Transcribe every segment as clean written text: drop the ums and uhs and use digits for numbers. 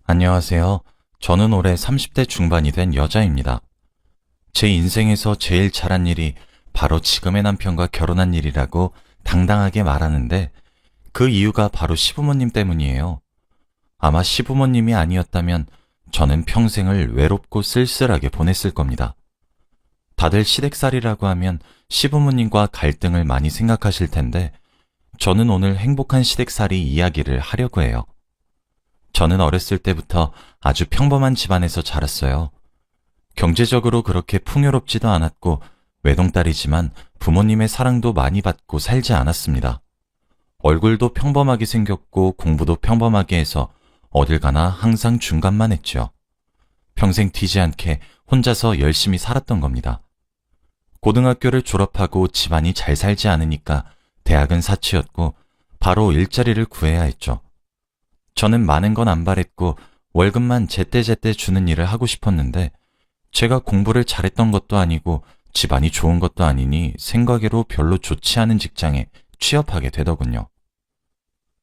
안녕하세요. 저는 올해 30대 중반이 된 여자입니다. 제 인생에서 제일 잘한 일이 바로 지금의 남편과 결혼한 일이라고 당당하게 말하는데 그 이유가 바로 시부모님 때문이에요. 아마 시부모님이 아니었다면 저는 평생을 외롭고 쓸쓸하게 보냈을 겁니다. 다들 시댁살이라고 하면 시부모님과 갈등을 많이 생각하실 텐데 저는 오늘 행복한 시댁살이 이야기를 하려고 해요. 저는 어렸을 때부터 아주 평범한 집안에서 자랐어요. 경제적으로 그렇게 풍요롭지도 않았고 외동딸이지만 부모님의 사랑도 많이 받고 살지 않았습니다. 얼굴도 평범하게 생겼고 공부도 평범하게 해서 어딜 가나 항상 중간만 했죠. 평생 튀지 않게 혼자서 열심히 살았던 겁니다. 고등학교를 졸업하고 집안이 잘 살지 않으니까 대학은 사치였고 바로 일자리를 구해야 했죠. 저는 많은 건 안 바랬고 월급만 제때제때 주는 일을 하고 싶었는데 제가 공부를 잘했던 것도 아니고 집안이 좋은 것도 아니니 생각외로 별로 좋지 않은 직장에 취업하게 되더군요.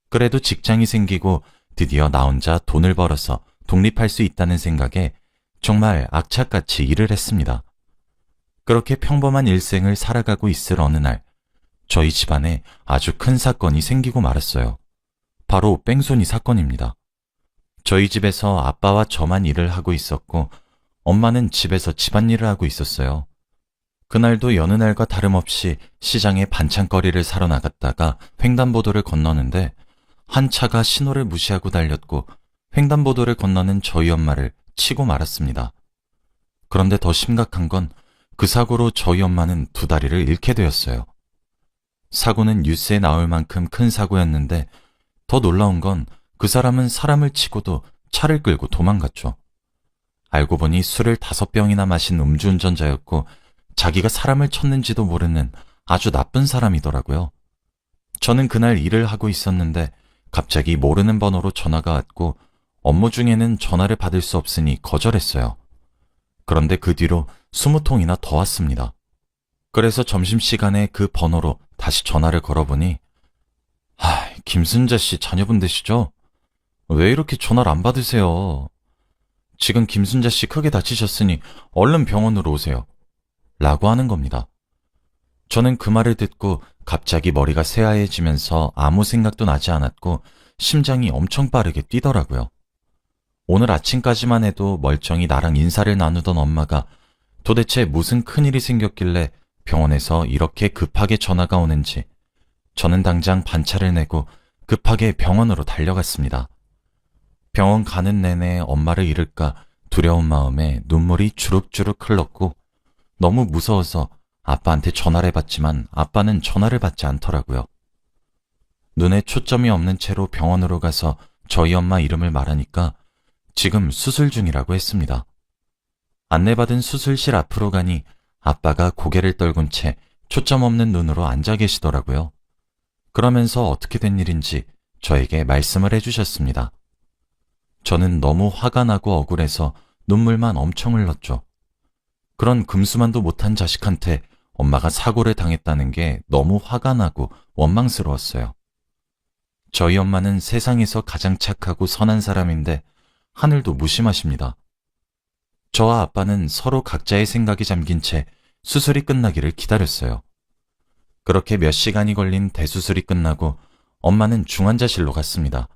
그래도 직장이 생기고 드디어 나 혼자 돈을 벌어서 독립할 수 있다는 생각에 정말 악착같이 일을 했습니다. 그렇게 평범한 일생을 살아가고 있을 어느 날 저희 집안에 아주 큰 사건이 생기고 말았어요. 바로 뺑소니 사건입니다. 저희 집에서 아빠와 저만 일을 하고 있었고 엄마는 집에서 집안일을 하고 있었어요. 그날도 여느 날과 다름없이 시장에 반찬거리를 사러 나갔다가 횡단보도를 건너는데 한 차가 신호를 무시하고 달렸고 횡단보도를 건너는 저희 엄마를 치고 말았습니다. 그런데 더 심각한 건 그 사고로 저희 엄마는 두 다리를 잃게 되었어요. 사고는 뉴스에 나올 만큼 큰 사고였는데 더 놀라운 건 그 사람은 사람을 치고도 차를 끌고 도망갔죠. 알고 보니 술을 5병이나 마신 음주운전자였고 자기가 사람을 쳤는지도 모르는 아주 나쁜 사람이더라고요. 저는 그날 일을 하고 있었는데 갑자기 모르는 번호로 전화가 왔고 업무 중에는 전화를 받을 수 없으니 거절했어요. 그런데 그 뒤로 20통이나 더 왔습니다. 그래서 점심시간에 그 번호로 다시 전화를 걸어보니 김순자 씨 자녀분 되시죠? 왜 이렇게 전화를 안 받으세요? 지금 김순자 씨 크게 다치셨으니 얼른 병원으로 오세요. 라고 하는 겁니다. 저는 그 말을 듣고 갑자기 머리가 새하얘지면서 아무 생각도 나지 않았고 심장이 엄청 빠르게 뛰더라고요. 오늘 아침까지만 해도 멀쩡히 나랑 인사를 나누던 엄마가 도대체 무슨 큰일이 생겼길래 병원에서 이렇게 급하게 전화가 오는지 저는 당장 반차를 내고 급하게 병원으로 달려갔습니다. 병원 가는 내내 엄마를 잃을까 두려운 마음에 눈물이 주룩주룩 흘렀고 너무 무서워서 아빠한테 전화를 해봤지만 아빠는 전화를 받지 않더라고요. 눈에 초점이 없는 채로 병원으로 가서 저희 엄마 이름을 말하니까 지금 수술 중이라고 했습니다. 안내받은 수술실 앞으로 가니 아빠가 고개를 떨군 채 초점 없는 눈으로 앉아 계시더라고요. 그러면서 어떻게 된 일인지 저에게 말씀을 해주셨습니다. 저는 너무 화가 나고 억울해서 눈물만 엄청 흘렀죠. 그런 금수만도 못한 자식한테 엄마가 사고를 당했다는 게 너무 화가 나고 원망스러웠어요. 저희 엄마는 세상에서 가장 착하고 선한 사람인데 하늘도 무심하십니다. 저와 아빠는 서로 각자의 생각에 잠긴 채 수술이 끝나기를 기다렸어요. 그렇게 몇 시간이 걸린 대수술이 끝나고 엄마는 중환자실로 갔습니다.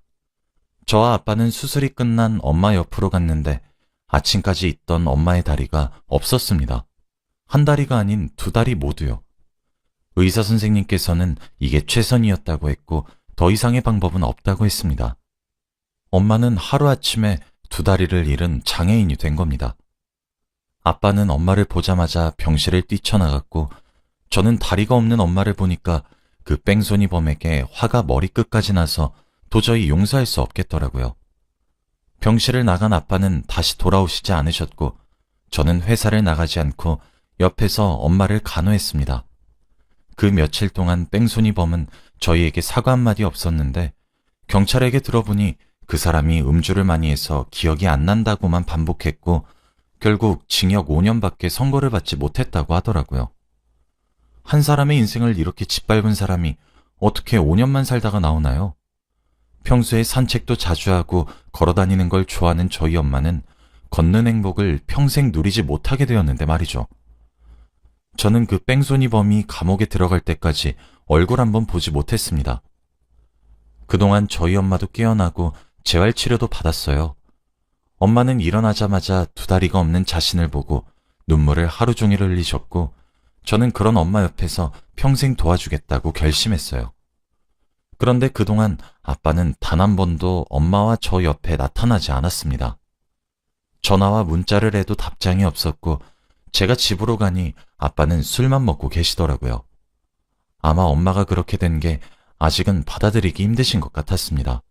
저와 아빠는 수술이 끝난 엄마 옆으로 갔는데 아침까지 있던 엄마의 다리가 없었습니다. 한 다리가 아닌 두 다리 모두요. 의사 선생님께서는 이게 최선이었다고 했고 더 이상의 방법은 없다고 했습니다. 엄마는 하루아침에 두 다리를 잃은 장애인이 된 겁니다. 아빠는 엄마를 보자마자 병실을 뛰쳐나갔고 저는 다리가 없는 엄마를 보니까 그 뺑소니 범에게 화가 머리끝까지 나서 도저히 용서할 수 없겠더라고요. 병실을 나간 아빠는 다시 돌아오시지 않으셨고 저는 회사를 나가지 않고 옆에서 엄마를 간호했습니다. 그 며칠 동안 뺑소니 범은 저희에게 사과 한마디 없었는데 경찰에게 들어보니 그 사람이 음주를 많이 해서 기억이 안 난다고만 반복했고 결국 징역 5년밖에 선고를 받지 못했다고 하더라고요. 한 사람의 인생을 이렇게 짓밟은 사람이 어떻게 5년만 살다가 나오나요? 평소에 산책도 자주 하고 걸어 다니는 걸 좋아하는 저희 엄마는 걷는 행복을 평생 누리지 못하게 되었는데 말이죠. 저는 그 뺑소니 범이 감옥에 들어갈 때까지 얼굴 한번 보지 못했습니다. 그동안 저희 엄마도 깨어나고 재활치료도 받았어요. 엄마는 일어나자마자 두 다리가 없는 자신을 보고 눈물을 하루 종일 흘리셨고, 저는 그런 엄마 옆에서 평생 도와주겠다고 결심했어요. 그런데 그동안 아빠는 단 한 번도 엄마와 저 옆에 나타나지 않았습니다. 전화와 문자를 해도 답장이 없었고, 제가 집으로 가니 아빠는 술만 먹고 계시더라고요. 아마 엄마가 그렇게 된 게 아직은 받아들이기 힘드신 것 같았습니다.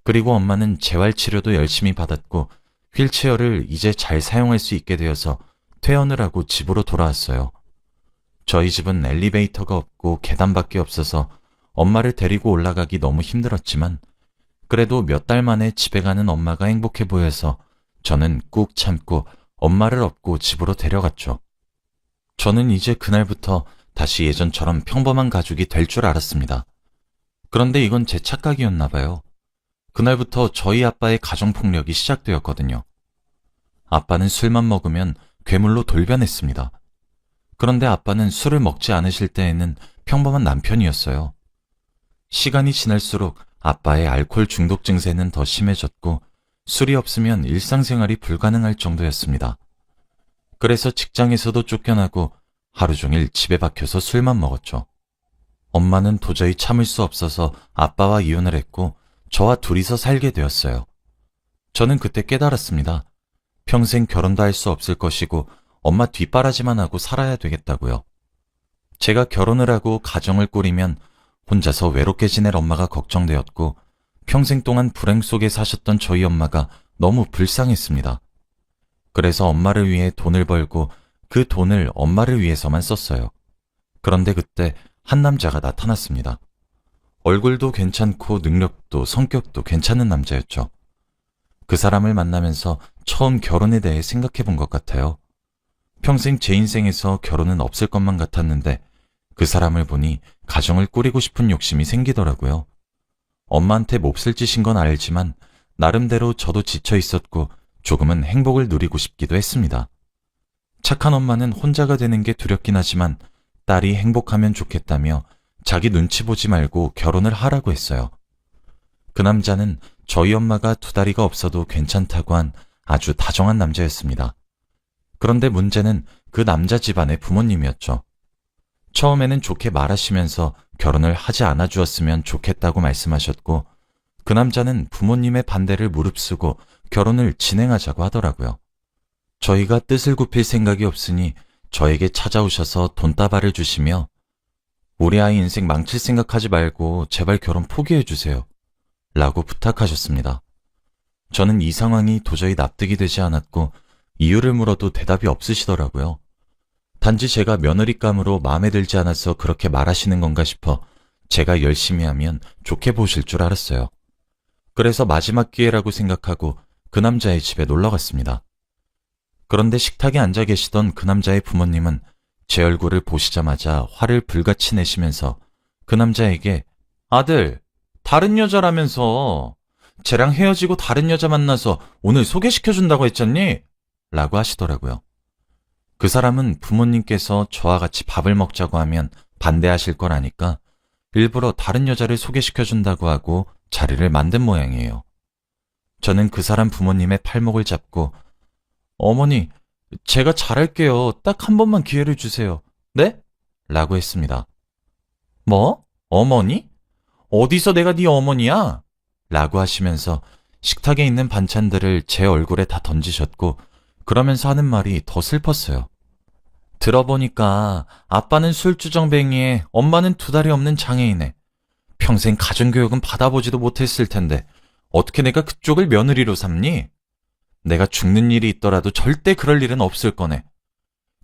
그리고 엄마는 재활치료도 열심히 받았고 휠체어를 이제 잘 사용할 수 있게 되어서 퇴원을 하고 집으로 돌아왔어요. 저희 집은 엘리베이터가 없고 계단밖에 없어서 엄마를 데리고 올라가기 너무 힘들었지만, 그래도 몇 달 만에 집에 가는 엄마가 행복해 보여서 저는 꾹 참고 엄마를 업고 집으로 데려갔죠. 저는 이제 그날부터 다시 예전처럼 평범한 가족이 될 줄 알았습니다. 그런데 이건 제 착각이었나 봐요. 그날부터 저희 아빠의 가정폭력이 시작되었거든요. 아빠는 술만 먹으면 괴물로 돌변했습니다. 그런데 아빠는 술을 먹지 않으실 때에는 평범한 남편이었어요. 시간이 지날수록 아빠의 알코올 중독 증세는 더 심해졌고 술이 없으면 일상생활이 불가능할 정도였습니다. 그래서 직장에서도 쫓겨나고 하루 종일 집에 박혀서 술만 먹었죠. 엄마는 도저히 참을 수 없어서 아빠와 이혼을 했고 저와 둘이서 살게 되었어요. 저는 그때 깨달았습니다. 평생 결혼도 할 수 없을 것이고 엄마 뒷바라지만 하고 살아야 되겠다고요. 제가 결혼을 하고 가정을 꾸리면 혼자서 외롭게 지낼 엄마가 걱정되었고, 평생 동안 불행 속에 사셨던 저희 엄마가 너무 불쌍했습니다. 그래서 엄마를 위해 돈을 벌고 그 돈을 엄마를 위해서만 썼어요. 그런데 그때 한 남자가 나타났습니다. 얼굴도 괜찮고 능력도 성격도 괜찮은 남자였죠. 그 사람을 만나면서 처음 결혼에 대해 생각해 본 것 같아요. 평생 제 인생에서 결혼은 없을 것만 같았는데 그 사람을 보니 가정을 꾸리고 싶은 욕심이 생기더라고요. 엄마한테 몹쓸 짓인 건 알지만 나름대로 저도 지쳐 있었고 조금은 행복을 누리고 싶기도 했습니다. 착한 엄마는 혼자가 되는 게 두렵긴 하지만 딸이 행복하면 좋겠다며 자기 눈치 보지 말고 결혼을 하라고 했어요. 그 남자는 저희 엄마가 두 다리가 없어도 괜찮다고 한 아주 다정한 남자였습니다. 그런데 문제는 그 남자 집안의 부모님이었죠. 처음에는 좋게 말하시면서 결혼을 하지 않아 주었으면 좋겠다고 말씀하셨고, 그 남자는 부모님의 반대를 무릅쓰고 결혼을 진행하자고 하더라고요. 저희가 뜻을 굽힐 생각이 없으니 저에게 찾아오셔서 돈다발을 주시며 우리 아이 인생 망칠 생각하지 말고 제발 결혼 포기해 주세요 라고 부탁하셨습니다. 저는 이 상황이 도저히 납득이 되지 않았고 이유를 물어도 대답이 없으시더라고요. 단지 제가 며느리감으로 마음에 들지 않아서 그렇게 말하시는 건가 싶어 제가 열심히 하면 좋게 보실 줄 알았어요. 그래서 마지막 기회라고 생각하고 그 남자의 집에 놀러 갔습니다. 그런데 식탁에 앉아 계시던 그 남자의 부모님은 제 얼굴을 보시자마자 화를 불같이 내시면서 그 남자에게 아들, 다른 여자라면서 쟤랑 헤어지고 다른 여자 만나서 오늘 소개시켜준다고 했잖니? 라고 하시더라고요. 그 사람은 부모님께서 저와 같이 밥을 먹자고 하면 반대하실 걸 아니까 일부러 다른 여자를 소개시켜준다고 하고 자리를 만든 모양이에요. 저는 그 사람 부모님의 팔목을 잡고 어머니, 제가 잘할게요. 딱 한 번만 기회를 주세요. 네? 라고 했습니다. 뭐? 어머니? 어디서 내가 네 어머니야? 라고 하시면서 식탁에 있는 반찬들을 제 얼굴에 다 던지셨고 그러면서 하는 말이 더 슬펐어요. 들어보니까 아빠는 술주정뱅이에 엄마는 두 다리 없는 장애인에 평생 가정교육은 받아보지도 못했을 텐데 어떻게 내가 그쪽을 며느리로 삼니? 내가 죽는 일이 있더라도 절대 그럴 일은 없을 거네.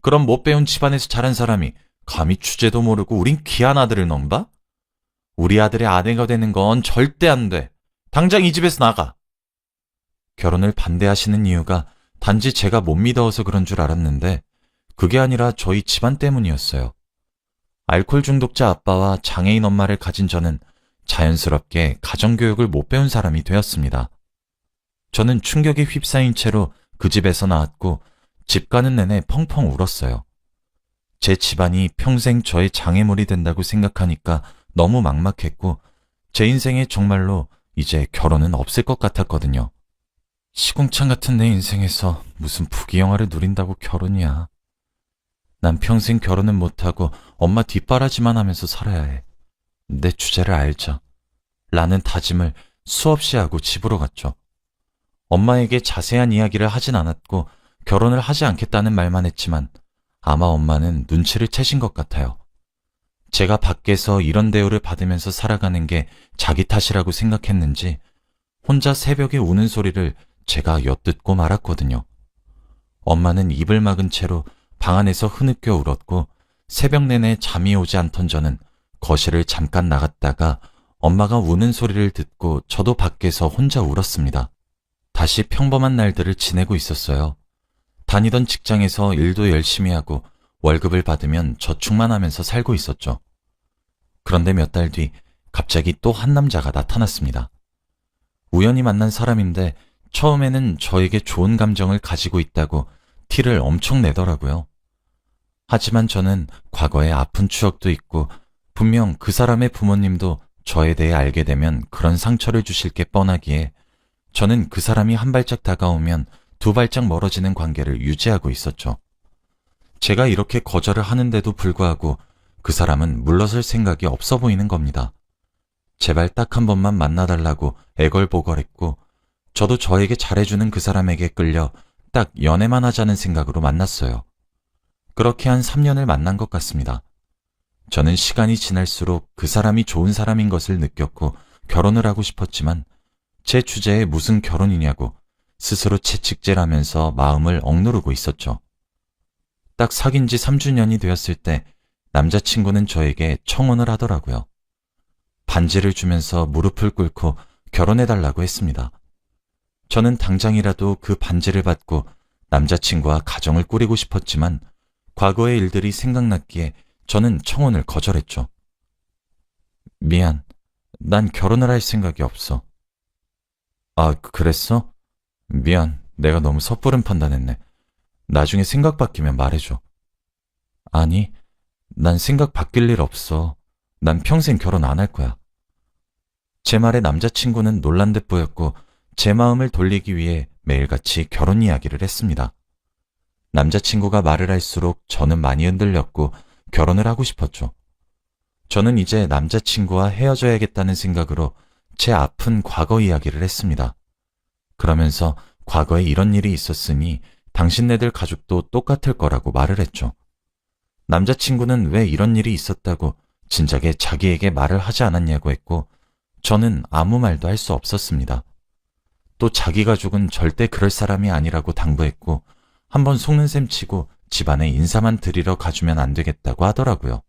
그럼 못 배운 집안에서 자란 사람이 감히 주제도 모르고 우린 귀한 아들을 넘봐? 우리 아들의 아내가 되는 건 절대 안 돼. 당장 이 집에서 나가. 결혼을 반대하시는 이유가 단지 제가 못 믿어서 그런 줄 알았는데 그게 아니라 저희 집안 때문이었어요. 알코올 중독자 아빠와 장애인 엄마를 가진 저는 자연스럽게 가정교육을 못 배운 사람이 되었습니다. 저는 충격에 휩싸인 채로 그 집에서 나왔고 집 가는 내내 펑펑 울었어요. 제 집안이 평생 저의 장애물이 된다고 생각하니까 너무 막막했고 제 인생에 정말로 이제 결혼은 없을 것 같았거든요. 시궁창 같은 내 인생에서 무슨 부귀영화를 누린다고 결혼이야. 난 평생 결혼은 못하고 엄마 뒷바라지만 하면서 살아야 해. 내 주제를 알자. 라는 다짐을 수없이 하고 집으로 갔죠. 엄마에게 자세한 이야기를 하진 않았고 결혼을 하지 않겠다는 말만 했지만 아마 엄마는 눈치를 채신 것 같아요. 제가 밖에서 이런 대우를 받으면서 살아가는 게 자기 탓이라고 생각했는지 혼자 새벽에 우는 소리를 제가 엿듣고 말았거든요. 엄마는 입을 막은 채로 방 안에서 흐느껴 울었고 새벽 내내 잠이 오지 않던 저는 거실을 잠깐 나갔다가 엄마가 우는 소리를 듣고 저도 밖에서 혼자 울었습니다. 다시 평범한 날들을 지내고 있었어요. 다니던 직장에서 일도 열심히 하고 월급을 받으면 저축만 하면서 살고 있었죠. 그런데 몇 달 뒤 갑자기 또 한 남자가 나타났습니다. 우연히 만난 사람인데 처음에는 저에게 좋은 감정을 가지고 있다고 티를 엄청 내더라고요. 하지만 저는 과거에 아픈 추억도 있고 분명 그 사람의 부모님도 저에 대해 알게 되면 그런 상처를 주실 게 뻔하기에 저는 그 사람이 한 발짝 다가오면 두 발짝 멀어지는 관계를 유지하고 있었죠. 제가 이렇게 거절을 하는데도 불구하고 그 사람은 물러설 생각이 없어 보이는 겁니다. 제발 딱 한 번만 만나달라고 애걸보걸했고 저도 저에게 잘해주는 그 사람에게 끌려 딱 연애만 하자는 생각으로 만났어요. 그렇게 한 3년을 만난 것 같습니다. 저는 시간이 지날수록 그 사람이 좋은 사람인 것을 느꼈고 결혼을 하고 싶었지만 제 주제에 무슨 결혼이냐고 스스로 채찍질하면서 마음을 억누르고 있었죠. 딱 사귄 지 3주년이 되었을 때 남자친구는 저에게 청혼을 하더라고요. 반지를 주면서 무릎을 꿇고 결혼해달라고 했습니다. 저는 당장이라도 그 반지를 받고 남자친구와 가정을 꾸리고 싶었지만 과거의 일들이 생각났기에 저는 청혼을 거절했죠. 미안, 난 결혼을 할 생각이 없어. 아, 그랬어? 미안, 내가 너무 섣부른 판단했네. 나중에 생각 바뀌면 말해줘. 아니, 난 생각 바뀔 일 없어. 난 평생 결혼 안 할 거야. 제 말에 남자친구는 놀란 듯 보였고 제 마음을 돌리기 위해 매일같이 결혼 이야기를 했습니다. 남자친구가 말을 할수록 저는 많이 흔들렸고 결혼을 하고 싶었죠. 저는 이제 남자친구와 헤어져야겠다는 생각으로 제 아픈 과거 이야기를 했습니다. 그러면서 과거에 이런 일이 있었으니 당신네들 가족도 똑같을 거라고 말을 했죠. 남자친구는 왜 이런 일이 있었다고 진작에 자기에게 말을 하지 않았냐고 했고 저는 아무 말도 할 수 없었습니다. 또 자기 가족은 절대 그럴 사람이 아니라고 당부했고 한번 속는 셈 치고 집안에 인사만 드리러 가주면 안 되겠다고 하더라고요.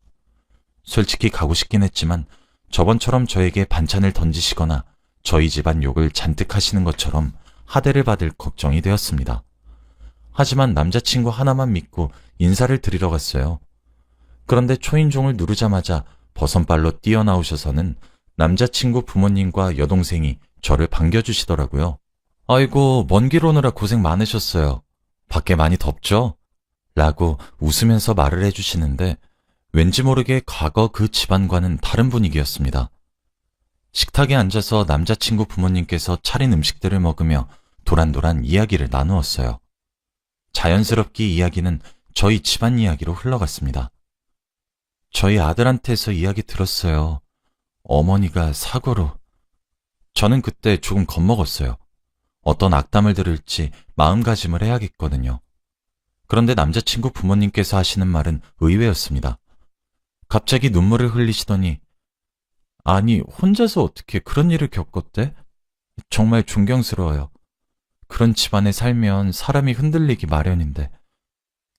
솔직히 가고 싶긴 했지만 저번처럼 저에게 반찬을 던지시거나 저희 집안 욕을 잔뜩 하시는 것처럼 하대를 받을 걱정이 되었습니다. 하지만 남자친구 하나만 믿고 인사를 드리러 갔어요. 그런데 초인종을 누르자마자 버선발로 뛰어나오셔서는 남자친구 부모님과 여동생이 저를 반겨주시더라고요. 아이고, 먼 길 오느라 고생 많으셨어요. 밖에 많이 덥죠? 라고 웃으면서 말을 해주시는데 왠지 모르게 과거 그 집안과는 다른 분위기였습니다. 식탁에 앉아서 남자친구 부모님께서 차린 음식들을 먹으며 도란도란 이야기를 나누었어요. 자연스럽게 이야기는 저희 집안 이야기로 흘러갔습니다. 저희 아들한테서 이야기 들었어요. 어머니가 사고로. 저는 그때 조금 겁먹었어요. 어떤 악담을 들을지 마음가짐을 해야겠거든요. 그런데 남자친구 부모님께서 하시는 말은 의외였습니다. 갑자기 눈물을 흘리시더니 아니, 혼자서 어떻게 그런 일을 겪었대? 정말 존경스러워요. 그런 집안에 살면 사람이 흔들리기 마련인데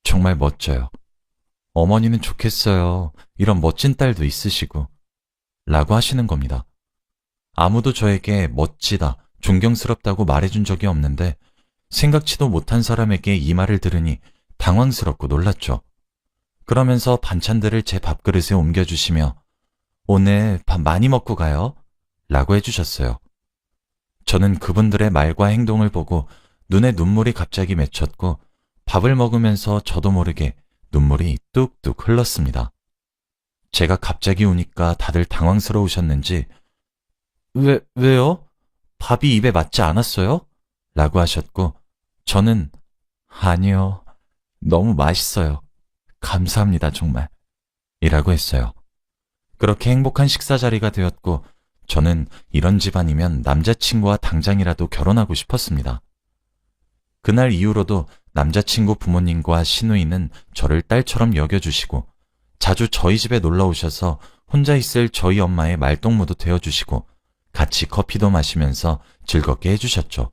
정말 멋져요. 어머니는 좋겠어요. 이런 멋진 딸도 있으시고 라고 하시는 겁니다. 아무도 저에게 멋지다, 존경스럽다고 말해준 적이 없는데 생각지도 못한 사람에게 이 말을 들으니 당황스럽고 놀랐죠. 그러면서 반찬들을 제 밥그릇에 옮겨주시며 오늘 밥 많이 먹고 가요 라고 해주셨어요. 저는 그분들의 말과 행동을 보고 눈에 눈물이 갑자기 맺혔고 밥을 먹으면서 저도 모르게 눈물이 뚝뚝 흘렀습니다. 제가 갑자기 우니까 다들 당황스러우셨는지 왜요? 밥이 입에 맞지 않았어요? 라고 하셨고 저는 아니요. 너무 맛있어요. 감사합니다, 정말. 이라고 했어요. 그렇게 행복한 식사 자리가 되었고 저는 이런 집안이면 남자친구와 당장이라도 결혼하고 싶었습니다. 그날 이후로도 남자친구 부모님과 시누이는 저를 딸처럼 여겨주시고 자주 저희 집에 놀러 오셔서 혼자 있을 저희 엄마의 말동무도 되어주시고 같이 커피도 마시면서 즐겁게 해주셨죠.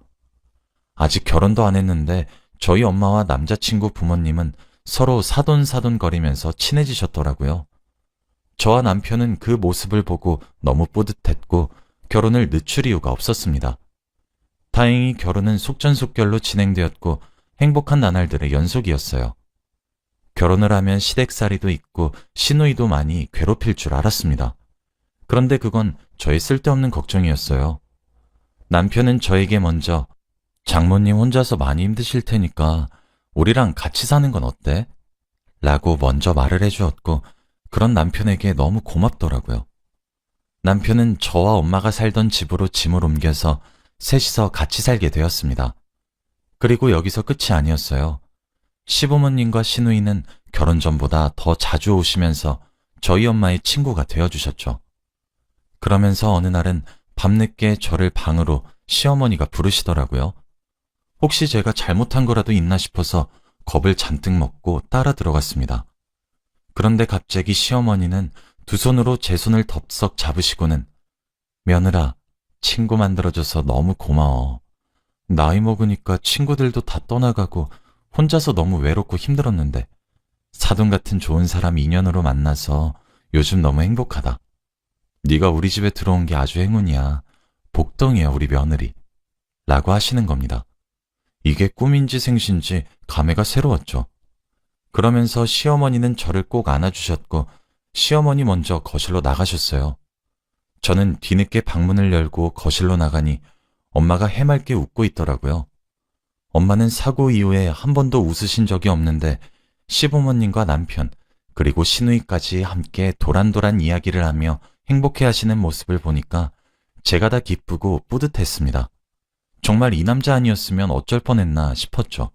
아직 결혼도 안 했는데 저희 엄마와 남자친구 부모님은 서로 사돈사돈거리면서 친해지셨더라고요. 저와 남편은 그 모습을 보고 너무 뿌듯했고 결혼을 늦출 이유가 없었습니다. 다행히 결혼은 속전속결로 진행되었고 행복한 나날들의 연속이었어요. 결혼을 하면 시댁살이도 있고 시누이도 많이 괴롭힐 줄 알았습니다. 그런데 그건 저의 쓸데없는 걱정이었어요. 남편은 저에게 먼저 장모님 혼자서 많이 힘드실 테니까 우리랑 같이 사는 건 어때? 라고 먼저 말을 해주었고 그런 남편에게 너무 고맙더라고요. 남편은 저와 엄마가 살던 집으로 짐을 옮겨서 셋이서 같이 살게 되었습니다. 그리고 여기서 끝이 아니었어요. 시부모님과 시누이는 결혼 전보다 더 자주 오시면서 저희 엄마의 친구가 되어주셨죠. 그러면서 어느 날은 밤늦게 저를 방으로 시어머니가 부르시더라고요. 혹시 제가 잘못한 거라도 있나 싶어서 겁을 잔뜩 먹고 따라 들어갔습니다. 그런데 갑자기 시어머니는 두 손으로 제 손을 덥석 잡으시고는 며느라, 친구 만들어줘서 너무 고마워. 나이 먹으니까 친구들도 다 떠나가고 혼자서 너무 외롭고 힘들었는데 사돈 같은 좋은 사람 인연으로 만나서 요즘 너무 행복하다. 네가 우리 집에 들어온 게 아주 행운이야. 복덩이야 우리 며느리. 라고 하시는 겁니다. 이게 꿈인지 생신지 감회가 새로웠죠. 그러면서 시어머니는 저를 꼭 안아주셨고 시어머니 먼저 거실로 나가셨어요. 저는 뒤늦게 방문을 열고 거실로 나가니 엄마가 해맑게 웃고 있더라고요. 엄마는 사고 이후에 한 번도 웃으신 적이 없는데 시부모님과 남편 그리고 시누이까지 함께 도란도란 이야기를 하며 행복해하시는 모습을 보니까 제가 다 기쁘고 뿌듯했습니다. 정말 이 남자 아니었으면 어쩔 뻔했나 싶었죠.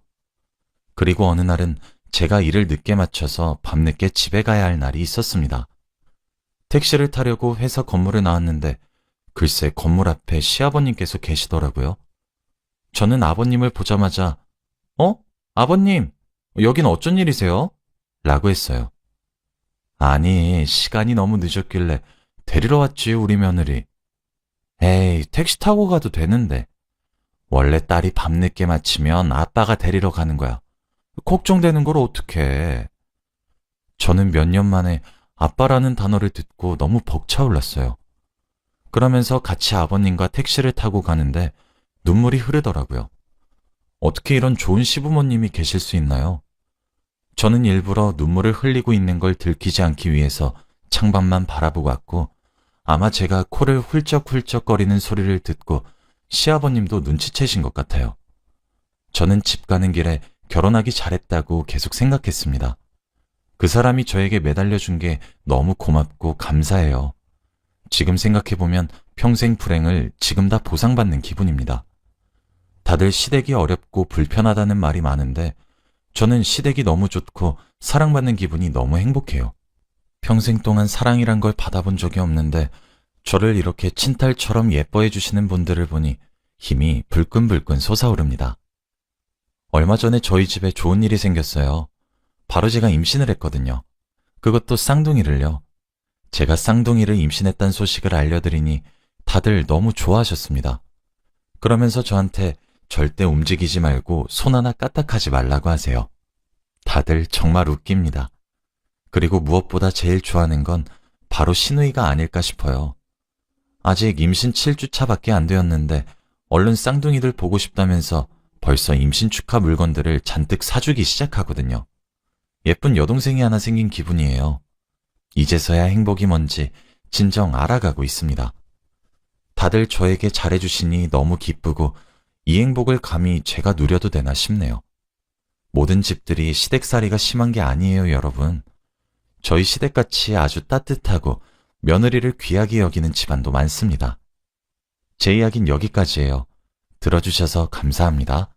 그리고 어느 날은 제가 일을 늦게 마쳐서 밤늦게 집에 가야 할 날이 있었습니다. 택시를 타려고 회사 건물에 나왔는데 글쎄 건물 앞에 시아버님께서 계시더라고요. 저는 아버님을 보자마자 아버님, 여긴 어쩐 일이세요? 라고 했어요. 아니, 시간이 너무 늦었길래 데리러 왔지 우리 며느리. 에이, 택시 타고 가도 되는데. 원래 딸이 밤늦게 마치면 아빠가 데리러 가는 거야. 걱정되는 걸 어떡해. 저는 몇 년 만에 아빠라는 단어를 듣고 너무 벅차올랐어요. 그러면서 같이 아버님과 택시를 타고 가는데 눈물이 흐르더라고요. 어떻게 이런 좋은 시부모님이 계실 수 있나요? 저는 일부러 눈물을 흘리고 있는 걸 들키지 않기 위해서 창밖만 바라보고 왔고 아마 제가 코를 훌쩍훌쩍거리는 소리를 듣고 시아버님도 눈치채신 것 같아요. 저는 집 가는 길에 결혼하기 잘했다고 계속 생각했습니다. 그 사람이 저에게 매달려준 게 너무 고맙고 감사해요. 지금 생각해보면 평생 불행을 지금 다 보상받는 기분입니다. 다들 시댁이 어렵고 불편하다는 말이 많은데 저는 시댁이 너무 좋고 사랑받는 기분이 너무 행복해요. 평생 동안 사랑이란 걸 받아본 적이 없는데 저를 이렇게 친딸처럼 예뻐해 주시는 분들을 보니 힘이 불끈불끈 솟아오릅니다. 얼마 전에 저희 집에 좋은 일이 생겼어요. 바로 제가 임신을 했거든요. 그것도 쌍둥이를요. 제가 쌍둥이를 임신했다는 소식을 알려드리니 다들 너무 좋아하셨습니다. 그러면서 저한테 절대 움직이지 말고 손 하나 까딱하지 말라고 하세요. 다들 정말 웃깁니다. 그리고 무엇보다 제일 좋아하는 건 바로 시누이가 아닐까 싶어요. 아직 임신 7주차밖에 안 되었는데 얼른 쌍둥이들 보고 싶다면서 벌써 임신 축하 물건들을 잔뜩 사주기 시작하거든요. 예쁜 여동생이 하나 생긴 기분이에요. 이제서야 행복이 뭔지 진정 알아가고 있습니다. 다들 저에게 잘해주시니 너무 기쁘고 이 행복을 감히 제가 누려도 되나 싶네요. 모든 집들이 시댁살이가 심한 게 아니에요, 여러분. 저희 시댁같이 아주 따뜻하고 며느리를 귀하게 여기는 집안도 많습니다. 제 이야기는 여기까지예요. 들어주셔서 감사합니다.